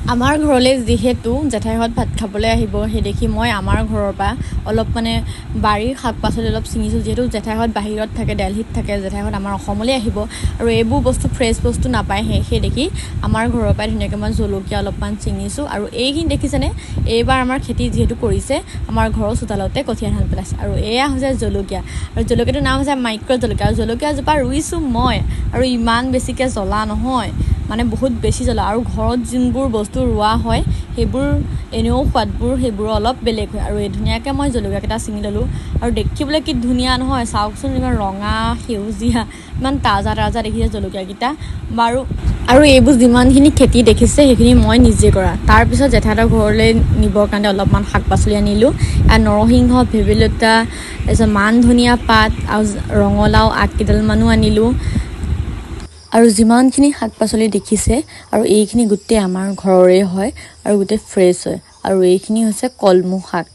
আমাৰ ঘৰলৈ যিহেতু জেঠাইহঁত ভাত খাবলৈ আহিব সেই দেখি মই আমাৰ ঘৰৰ পৰা অলপ মানে বাৰীৰ শাক পাচলি অলপ ছিঙিছোঁ যিহেতু জেঠাইহঁত বাহিৰত থাকে দিল্লীত থাকে জেঠাইহঁত আমাৰ অসমলৈ আহিব আৰু এইবোৰ বস্তু ফ্ৰেছ বস্তু নাপায় সেই দেখি আমাৰ ঘৰৰ পৰাই ধুনীয়াকৈ মই জলকীয়া অলপমান ছিঙিছোঁ আৰু এইখিনি দেখিছেনে এইবাৰ আমাৰ খেতি যিহেতু কৰিছে আমাৰ ঘৰৰ চোতালতে কঠীয়া ধান পেলাইছে আৰু এয়া হৈছে জলকীয়া আৰু জলকীয়াটোৰ নাম হৈছে মাইক্ৰ' জলকীয়া আৰু জলকীয়াজোপা ৰুইছোঁ মই আৰু ইমান বেছিকৈ জ্বলা নহয় মানে বহুত বেছি জ্বলা আৰু ঘৰত যোনবোৰ বস্তু ৰোৱা হয় সেইবোৰ এনেও সোৱাদবোৰ সেইবোৰ অলপ বেলেগ হয় আৰু এই ধুনীয়াকৈ মই জলকীয়াকেইটা ছিঙি ল'লোঁ আৰু দেখিবলৈ কি ধুনীয়া নহয় চাওকচোন ইমান ৰঙা সেউজীয়া ইমান তাজা দেখিছে জলকীয়াকেইটা বাৰু আৰু এইবোৰ যিমানখিনি খেতি দেখিছে সেইখিনি মই নিজে কৰা তাৰপিছত জেঠাইহঁতৰ ঘৰলৈ নিবৰ কাৰণে অলপমান শাক পাচলি আনিলোঁ নৰসিংহ ভেবেলিলতা তাৰপিছত মান ধনিয়া পাত আৰু ৰঙালাও আগ কেইডালমানো আনিলোঁ আৰু যিমানখিনি শাক পাচলি দেখিছে আৰু এইখিনি গোটেই আমাৰ ঘৰৰে হয় আৰু গোটেই ফ্ৰেছ হয় আৰু এইখিনি হৈছে কলমৌ শাক